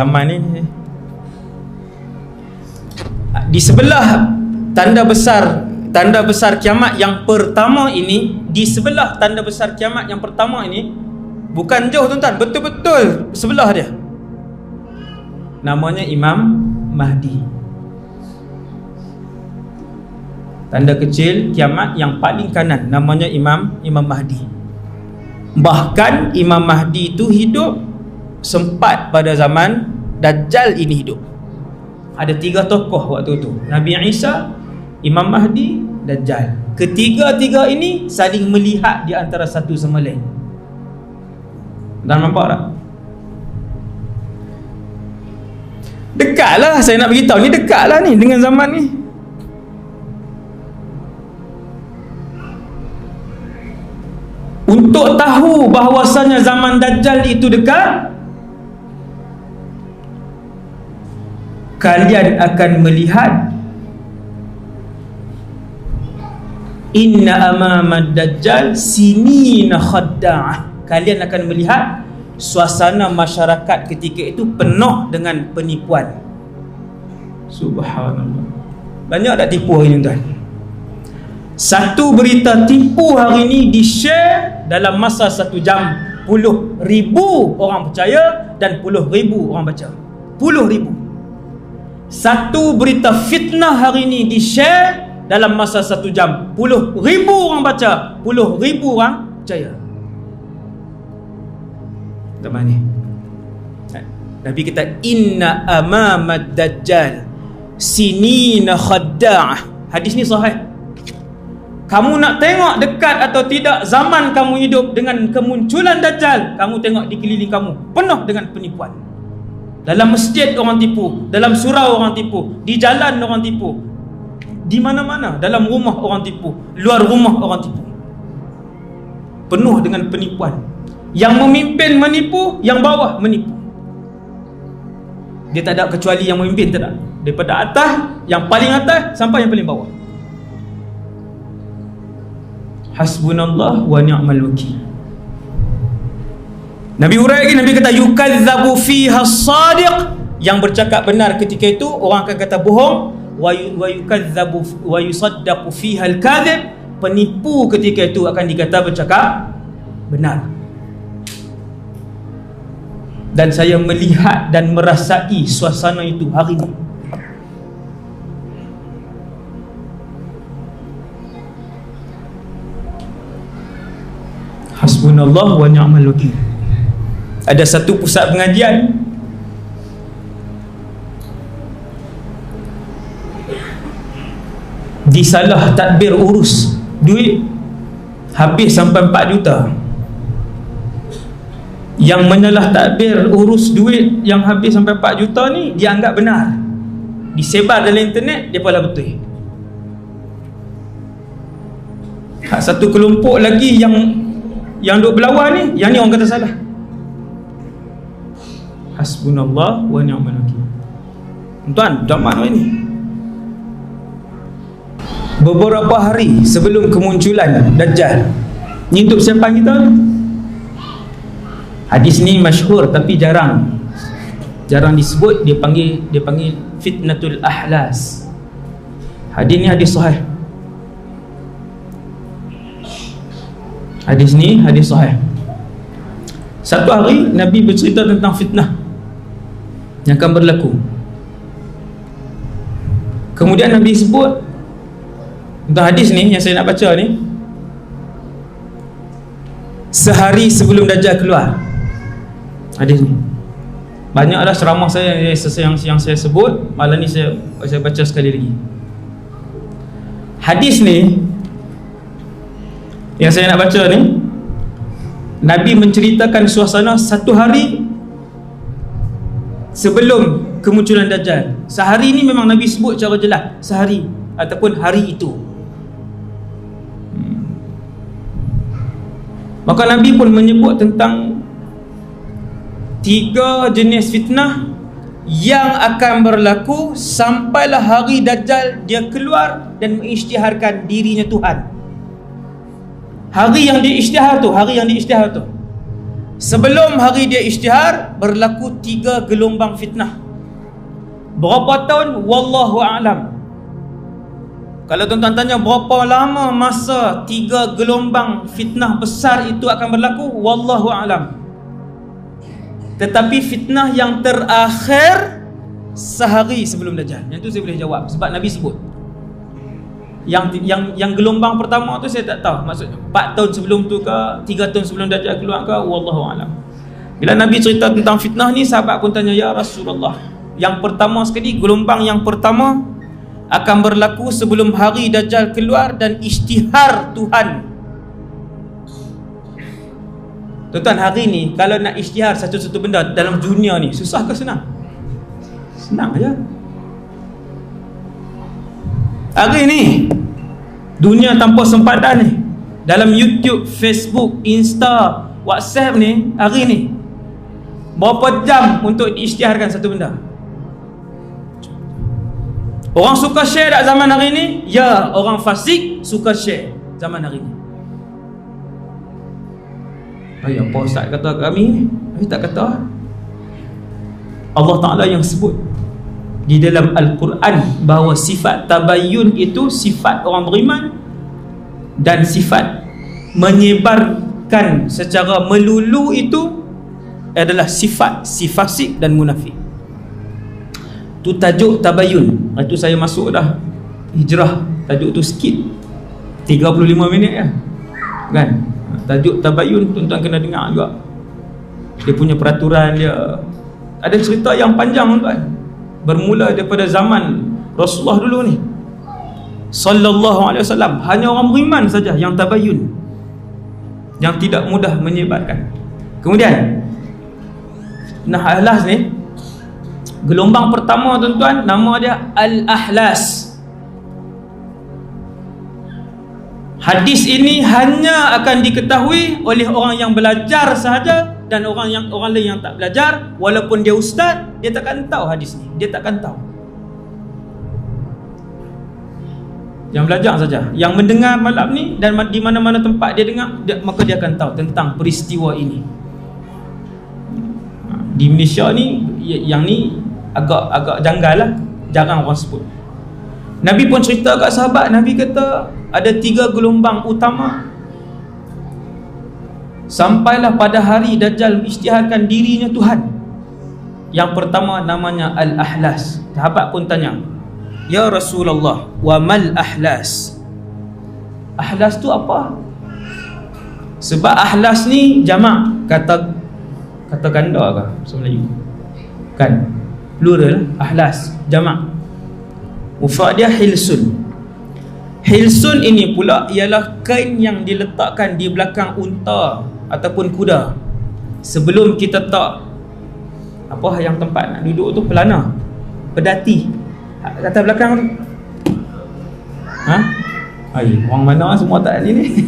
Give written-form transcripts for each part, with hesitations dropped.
Zaman ni di sebelah tanda besar kiamat yang pertama ini, di sebelah tanda besar kiamat yang pertama ini, bukan jauh tuan-tuan, betul-betul sebelah dia, namanya Imam Mahdi. Tanda kecil kiamat yang paling kanan namanya Imam Mahdi. Bahkan Imam Mahdi itu hidup sempat pada zaman Dajjal ini hidup. Ada 3 tokoh waktu itu, Nabi Isa, Imam Mahdi, Dajjal. Ketiga-tiga ini saling melihat di antara satu sama lain. Dan nampak tak? Dekatlah, saya nak beritahu ni, dekatlah ni dengan zaman ni. Untuk tahu bahawasanya zaman Dajjal itu dekat, kalian akan melihat inna amamad Dajjal sinina khadda'ah. Kalian akan melihat suasana masyarakat ketika itu penuh dengan penipuan. Subhanallah. Banyak tak tipu hari ni tuan? Satu berita tipu hari ni di-share dalam masa 1 jam, puluh ribu orang percaya dan puluh ribu orang baca. Puluh ribu. Satu berita fitnah hari ni di-share dalam masa 1 jam, puluh ribu orang baca, puluh ribu orang percaya. Zaman ni Nabi kata inna amamad Dajjal sinina khadda'ah. Hadis ni sahih. Kamu nak tengok dekat atau tidak zaman kamu hidup dengan kemunculan Dajjal, kamu tengok di keliling kamu penuh dengan penipuan. Dalam masjid orang tipu, dalam surau orang tipu, di jalan orang tipu, di mana-mana, dalam rumah orang tipu, luar rumah orang tipu. Penuh dengan penipuan. Yang memimpin menipu, yang bawah menipu. Dia tak ada kecuali yang memimpin, tak ada. Daripada atas, yang paling atas sampai yang paling bawah. Hasbunallah wa ni'mal wakil. Nabi urai lagi, Nabi kata yukazzabu fiha as-sadiq, yang bercakap benar ketika itu orang akan kata bohong, wa yukazzabu wa yusaddaqu fiha al-kadhib, penipu ketika itu akan dikata bercakap benar. Dan saya melihat dan merasai suasana itu hari ini. Hasbunallah wa ni'mal wakil. Ada satu pusat pengajian disalah tadbir urus duit habis sampai 4 juta. Yang menyalah takbir urus duit yang habis sampai 4 juta ni dianggap benar, disebar dalam internet, dia pula betul. Satu kelompok lagi yang duk berlawan ni, yang ni orang kata salah. Hasbunallah wa ni'mal wakil. Tuan, zaman ini beberapa hari sebelum kemunculan Dajjal ni, untuk persiapan kita, hadis ni masyhur tapi jarang disebut. Dia panggil fitnatul ahlas. Hadis ni hadis sahih. Hadis ni hadis sahih. Satu hari Nabi bercerita tentang fitnah yang akan berlaku. Kemudian Nabi sebut tentang hadis ni yang saya nak baca ni, sehari sebelum Dajjal keluar. Hadis ni banyaklah ceramah saya yang saya sebut, malam ni saya baca sekali lagi. Hadis ni yang saya nak baca ni, Nabi menceritakan suasana satu hari sebelum kemunculan Dajjal. Sehari ni memang Nabi sebut secara jelas, sehari ataupun hari itu. Maka Nabi pun menyebut tentang 3 jenis fitnah yang akan berlaku sampailah hari Dajjal dia keluar dan mengisytiharkan dirinya Tuhan. Hari yang diisytihar tu Sebelum hari dia isytihar, berlaku 3 gelombang fitnah. Berapa tahun? Wallahu a'lam. Kalau tuan-tuan tanya berapa lama masa 3 gelombang fitnah besar itu akan berlaku, wallahu a'lam. Tetapi fitnah yang terakhir sehari sebelum Dajjal, yang tu saya boleh jawab sebab Nabi sebut. Yang gelombang pertama tu saya tak tahu, maksud 4 tahun sebelum tu ke 3 tahun sebelum Dajjal keluar ke, wallahu alam. Bila Nabi cerita tentang fitnah ni, sahabat pun tanya, ya Rasulullah, yang pertama sekali, gelombang yang pertama akan berlaku sebelum hari Dajjal keluar dan isytihar Tuhan. Tuan-tuan, hari ni kalau nak isytihar satu-satu benda dalam dunia ni, susah ke senang? Senang aja. Hari ni dunia tanpa sempadan ni, dalam YouTube, Facebook, Insta, WhatsApp ni, hari ni berapa jam untuk diisytiharkan satu benda? Orang suka share tak zaman hari ni? Ya, orang fasik suka share zaman hari ni. Apa Ustaz kata kami? Kami tak kata. Allah Ta'ala yang sebut di dalam Al-Quran bahawa sifat tabayyun itu sifat orang beriman, dan sifat menyebarkan secara melulu itu adalah sifat si fasik dan munafik. Tu tajuk tabayyun. Itu saya masuk dah hijrah, tajuk tu sikit 35 minit ya, kan? Tajuk tabayyun tuan-tuan kena dengar juga. Dia punya peraturan dia ada cerita yang panjang tuan-tuan. Bermula daripada zaman Rasulullah dulu ni sallallahu alaihi wasallam, hanya orang beriman saja yang tabayyun, yang tidak mudah menyebarkan. Kemudian nah ahlas ni, gelombang pertama tuan-tuan, nama dia Al-Ahlas. Hadis ini hanya akan diketahui oleh orang yang belajar sahaja, dan orang lain yang tak belajar, walaupun dia ustaz, dia takkan tahu hadis ni. Dia takkan tahu. Yang belajar saja, yang mendengar malam ni, dan di mana-mana tempat dia dengar, maka dia akan tahu tentang peristiwa ini. Di Malaysia ni, yang ni agak janggal lah, jarang orang sebut. Nabi pun cerita kat sahabat, Nabi kata ada 3 gelombang utama. Sampailah pada hari Dajjal isytiharkan dirinya Tuhan. Yang pertama namanya Al-Ahlas. Sahabat pun tanya, ya Rasulullah, wa mal ahlas? Ahlas tu apa? Sebab ahlas ni jamak, kata ganda ke bahasa Melayu? Kan? Plural, ahlas, jamak. Mufrad dia hilsun. Hilsun ini pula ialah kain yang diletakkan di belakang unta ataupun kuda sebelum kita tak apa yang tempat nak duduk tu, pelana, pedati atas belakang tu. Orang mana semua tak ni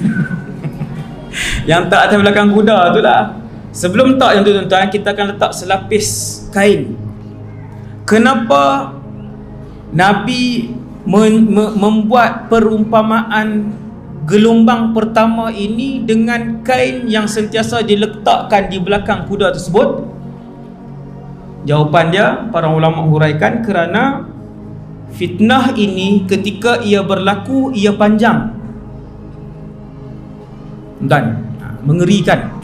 yang tak atas belakang kuda tu lah. Sebelum tak yang tu tuan-tuan, kita akan letak selapis kain. Kenapa Nabi membuat perumpamaan gelombang pertama ini dengan kain yang sentiasa diletakkan di belakang kuda tersebut? Jawapan dia, para ulama huraikan, kerana fitnah ini ketika ia berlaku, ia panjang dan mengerikan.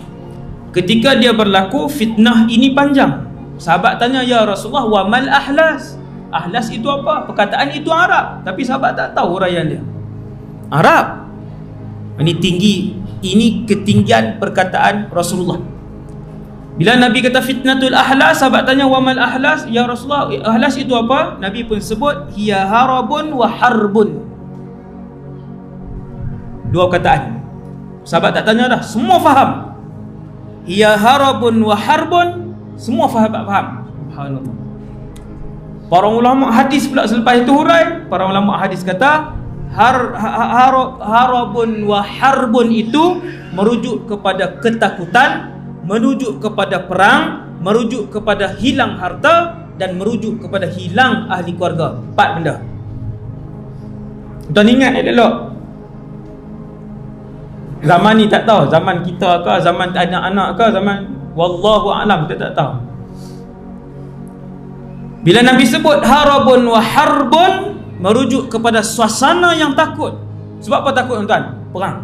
Ketika dia berlaku, fitnah ini panjang. Sahabat tanya, ya Rasulullah, wa mal ahlas? Ahlas itu apa? Perkataan itu Arab, tapi sahabat tak tahu huraian dia. Arab. Ini tinggi, ini ketinggian perkataan Rasulullah. Bila Nabi kata fitnatul ahlas, sahabat tanya, wa mal ahlas? Ya Rasulullah, ahlas itu apa? Nabi pun sebut, hiya harabun wa harbun. 2 perkataan. Sahabat tak tanya dah, semua faham. Hiya harabun wa harbun, semua faham. Subhanallah. Para ulama hadis pula selepas itu hurai, para ulama hadis kata harabun wa harbun itu merujuk kepada ketakutan, merujuk kepada perang, merujuk kepada hilang harta, dan merujuk kepada hilang ahli keluarga. 4 benda. Tuan ingat elok. Zaman ni tak tahu, zaman kita ke, zaman anak-anak ke, zaman Wallahu a'lam, kita tak tahu. Bila Nabi sebut harabun wa harbun, merujuk kepada suasana yang takut. Sebab apa takut tuan-tuan? Perang.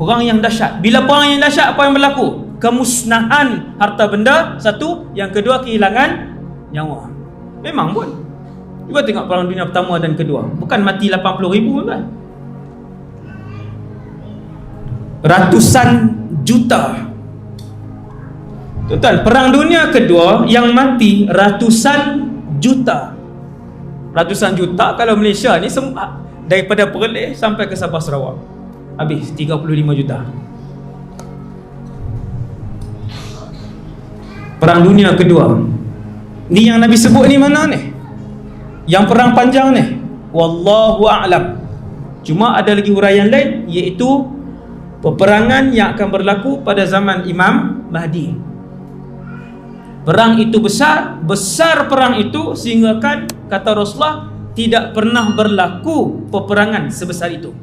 Perang yang dahsyat. Bila perang yang dahsyat, apa yang berlaku? Kemusnahan harta benda, satu. Yang kedua, kehilangan nyawa. Memang pun. Cuba tengok perang dunia pertama dan kedua. Bukan mati 80,000 tuan. Ratusan juta. Tuan-tuan, perang dunia kedua yang mati ratusan juta. Ratusan juta kalau Malaysia ni daripada Perlis sampai ke Sabah Sarawak. Habis 35 juta. Perang dunia kedua. Ni yang Nabi sebut ni mana ni? Yang perang panjang ni. Wallahu a'lam. Cuma ada lagi huraian lain, iaitu peperangan yang akan berlaku pada zaman Imam Mahdi. Perang itu besar perang itu sehingga kan kata Rasulullah tidak pernah berlaku peperangan sebesar itu.